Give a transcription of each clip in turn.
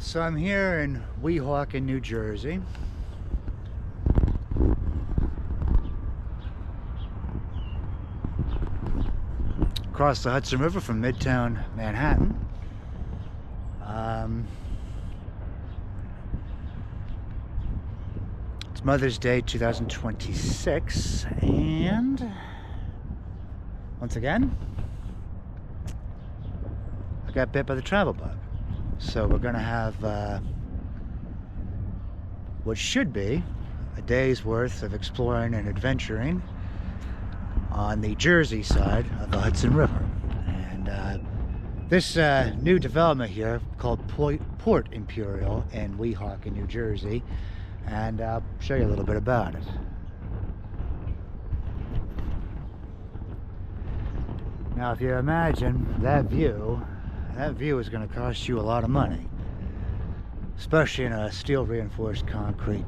So I'm here in Weehawken, New Jersey. Across the Hudson River from Midtown Manhattan. It's Mother's Day 2026, and once again, I got bit by the travel bug. So we're gonna have what should be a day's worth of exploring and adventuring on the Jersey side of the Hudson River. And this new development here called Port Imperial in Weehawken, New Jersey, and I'll show you a little bit about it. Now if you imagine that view is going to cost you a lot of money, especially in a steel reinforced concrete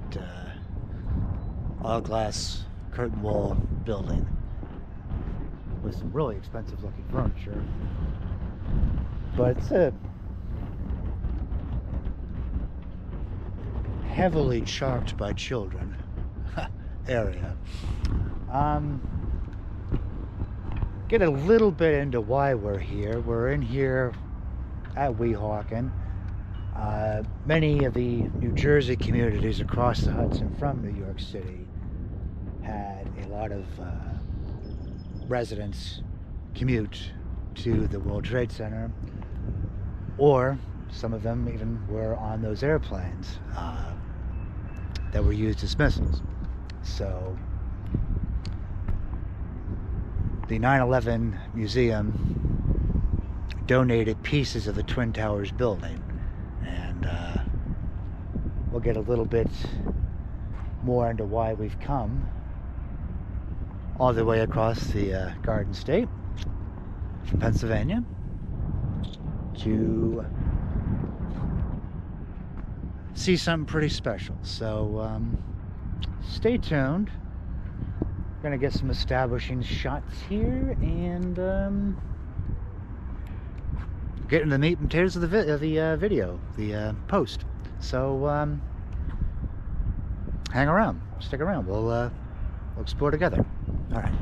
all glass curtain wall building with some really expensive looking furniture. But it's a heavily chalked by children area. Get a little bit into why we're here. We're in here at Weehawken. Many of the New Jersey communities across the Hudson from New York City had a lot of residents commute to the World Trade Center, or some of them even were on those airplanes that were used as missiles. So the 9/11 Museum donated pieces of the Twin Towers building, and we'll get a little bit more into why we've come all the way across the Garden State from Pennsylvania to see something pretty special. So stay tuned. Gonna get some establishing shots here and get into the meat and potatoes of the video, the post. So hang around, stick around. We'll explore together. All right.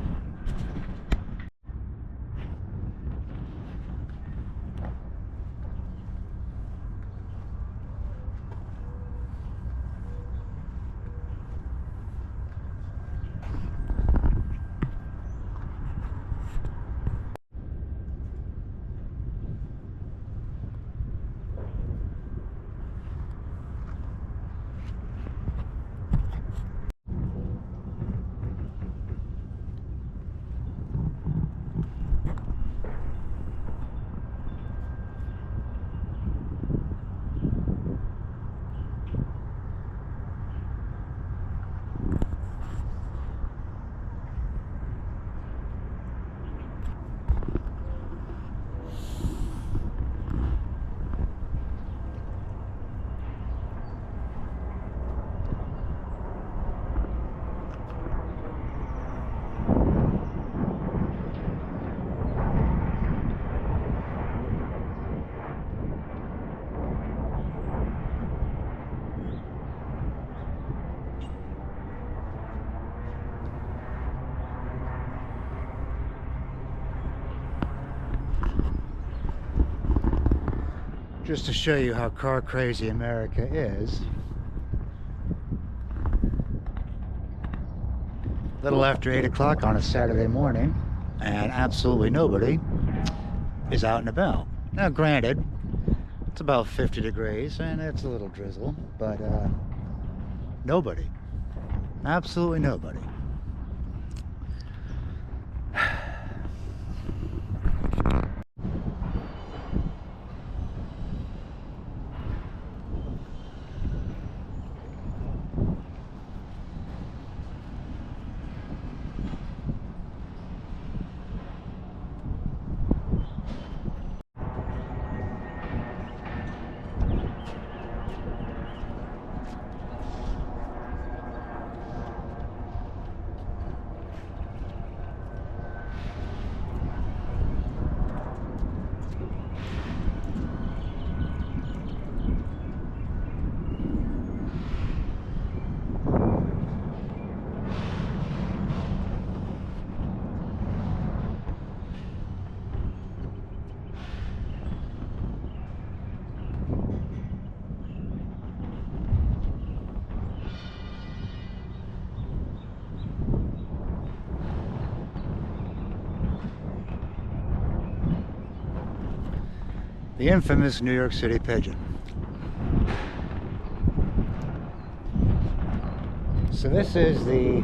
Just to show you how car crazy America is, a little after 8 o'clock on a Saturday morning, and absolutely nobody is out and about. Now granted, it's about 50 degrees and it's a little drizzle, but nobody, absolutely nobody. The infamous New York City pigeon. So this is the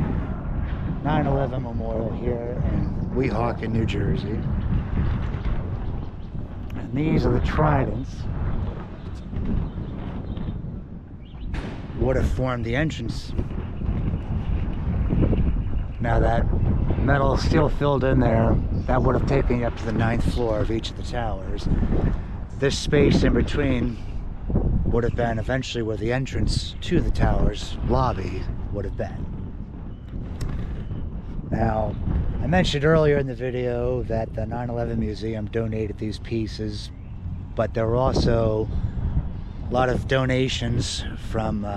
9/11 memorial here in Weehawken, New Jersey. And these are the tridents. Would have formed the entrance. Now that metal steel filled in there, that would have taken you up to the 9th floor of each of the towers. This space in between would have been eventually where the entrance to the tower's lobby would have been. Now, I mentioned earlier in the video that the 9/11 Museum donated these pieces, but there were also a lot of donations from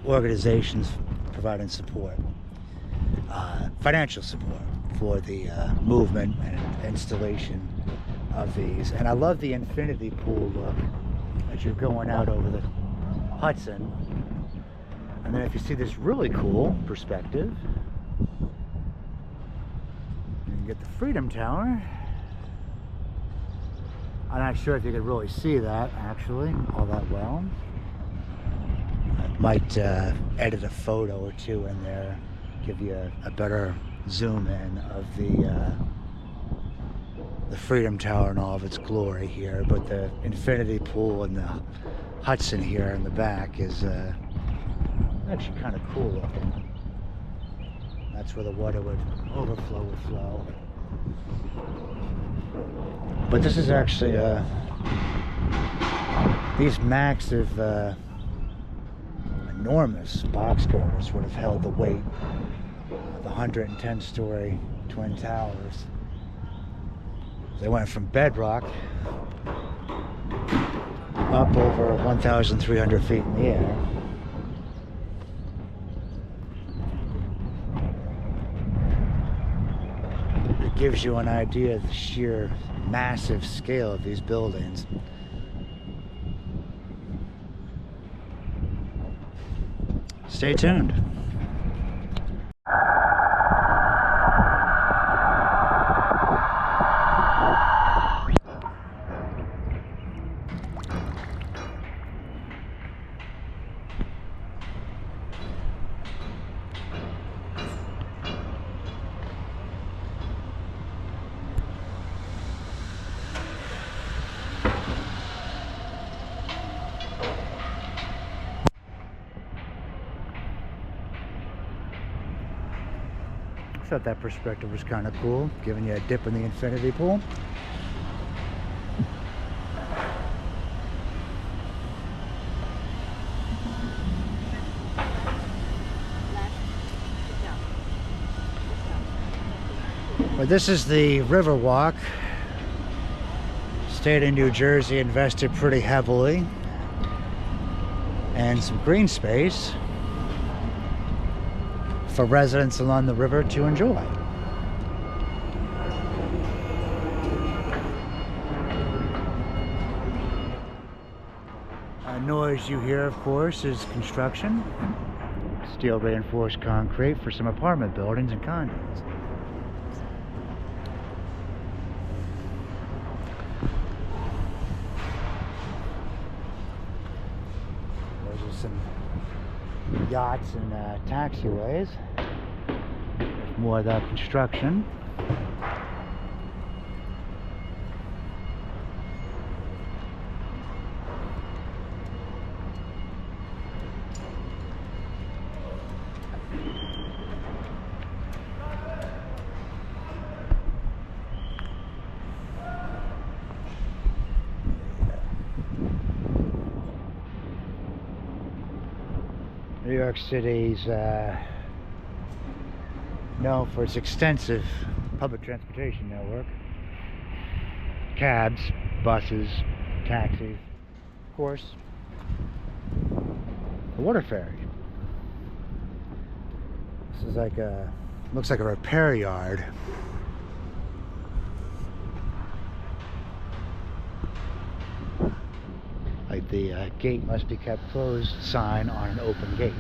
organizations providing support, financial support for the movement and installation of these. And I love the infinity pool look as you're going out over the Hudson. And then if you see this really cool perspective, you can get the Freedom Tower. I'm not sure if you could really see that actually all that well. I might edit a photo or two in there, give you a better zoom in of the Freedom Tower in all of its glory here. But the infinity pool and the Hudson here in the back is actually kind of cool looking. That's where the water would flow. But this is actually these massive enormous box girders would have held the weight of the 110-story twin towers. They went from bedrock up over 1,300 feet in the air. It gives you an idea of the sheer massive scale of these buildings. Stay tuned. I thought that perspective was kind of cool, giving you a dip in the infinity pool. But this is the River Walk. State of New Jersey invested pretty heavily and some green space for residents along the river to enjoy. Noise you hear, of course, is construction. Steel reinforced concrete for some apartment buildings and condos. Those are some yachts and taxiways. There's more of that construction. New York City's known for its extensive public transportation network. Cabs, buses, taxis, of course, the water ferry. This is like looks like a repair yard. Like the gate must be kept closed sign on an open gate.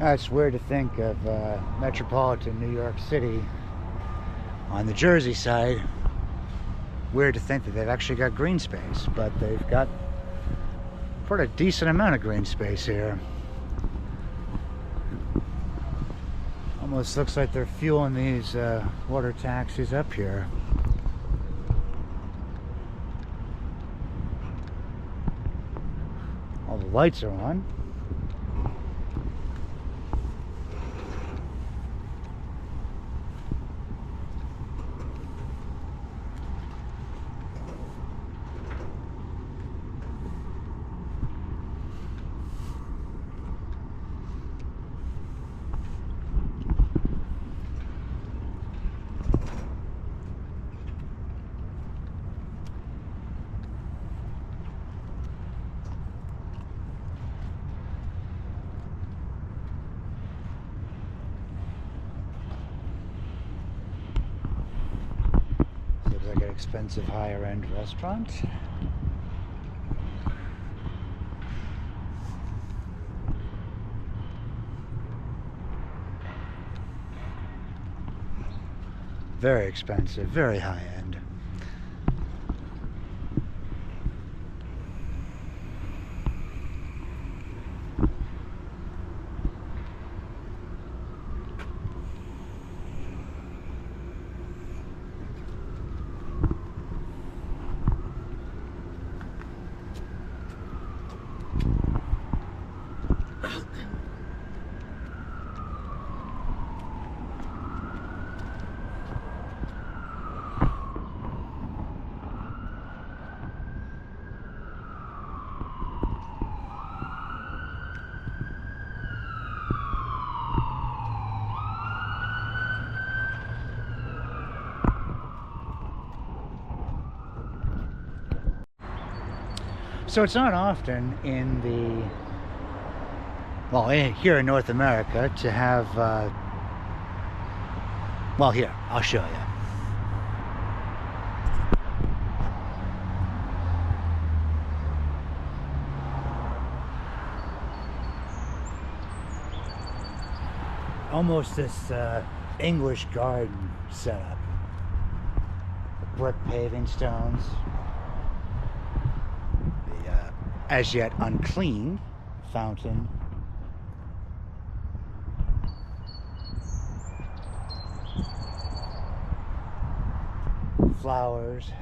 It's weird to think of metropolitan New York City on the Jersey side. Weird to think that they've actually got green space, but they've got quite a decent amount of green space here. Almost looks like they're fueling these water taxis up here. All the lights are on. Like an expensive higher-end restaurant. Very expensive, very high-end. So it's not often in the, well, here in North America to have, well, here, I'll show you. Almost this English garden setup. Brick paving stones. As yet unclean fountain. Flowers,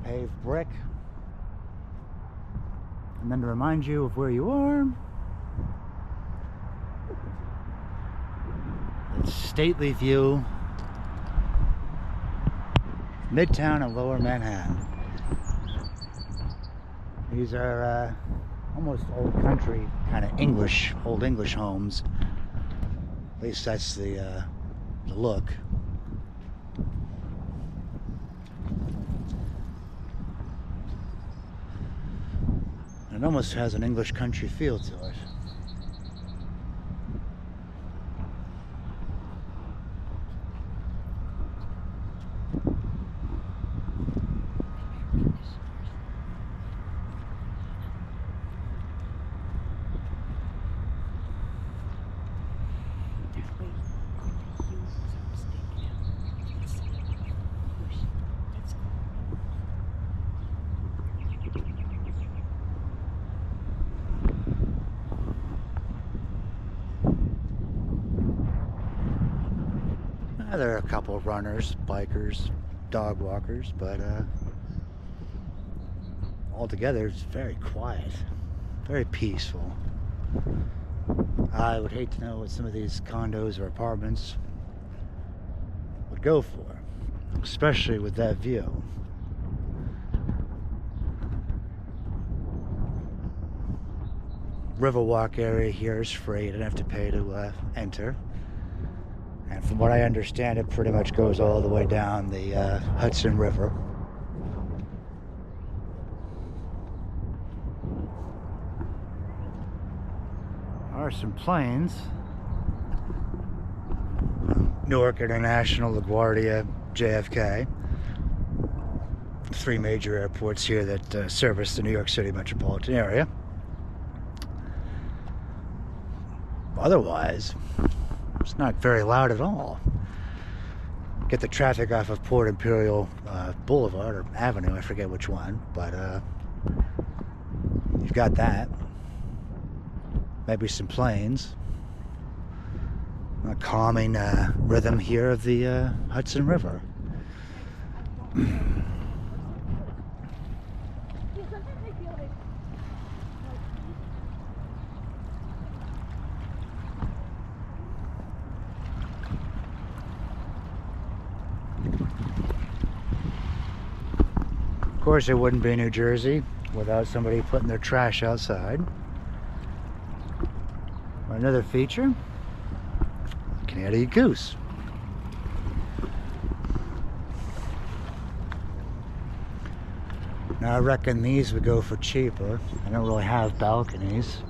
paved brick. And then to remind you of where you are, it's stately view, Midtown and Lower Manhattan. These are almost old country, kind of English, old English homes. At least that's the look. It almost has an English country feel to it. There are a couple of runners, bikers, dog walkers, but altogether, it's very quiet, very peaceful. I would hate to know what some of these condos or apartments would go for, especially with that view. Riverwalk area here is free. You don't have to pay to enter. And from what I understand, it pretty much goes all the way down the Hudson River. There are some planes. Newark International, LaGuardia, JFK. 3 major airports here that service the New York City metropolitan area. Otherwise, it's not very loud at all. Get the traffic off of Port Imperial Boulevard or Avenue, I forget which one, but you've got that. Maybe some planes. A calming rhythm here of the Hudson River. Of course, it wouldn't be New Jersey without somebody putting their trash outside. Another feature, Canadian goose. Now I reckon these would go for cheaper. I don't really have balconies.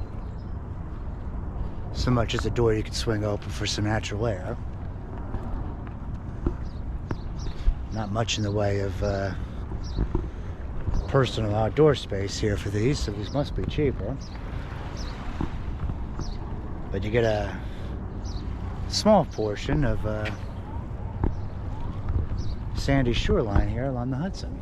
So much as a door you could swing open for some natural air. Not much in the way of personal outdoor space here for these, so these must be cheaper. But you get a small portion of sandy shoreline here along the Hudson.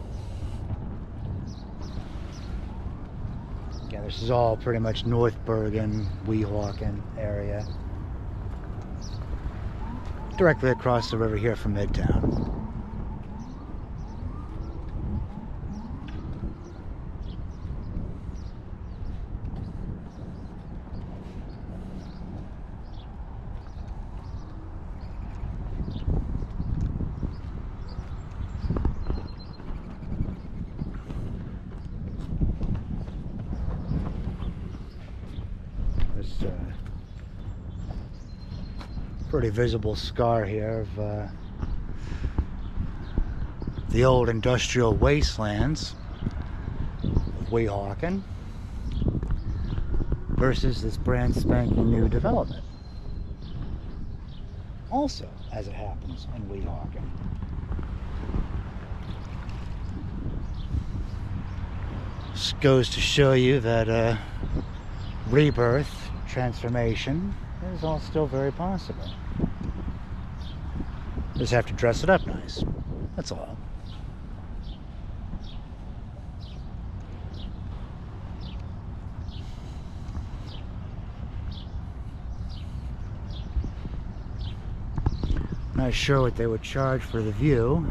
Yeah, this is all pretty much North Bergen, Weehawken area. Directly across the river here from Midtown. Pretty visible scar here of the old industrial wastelands of Weehawken versus this brand spanking new development. Also, as it happens in Weehawken. This goes to show you that rebirth, transformation, is all still very possible. Just have to dress it up nice. That's all. Not sure what they would charge for the view.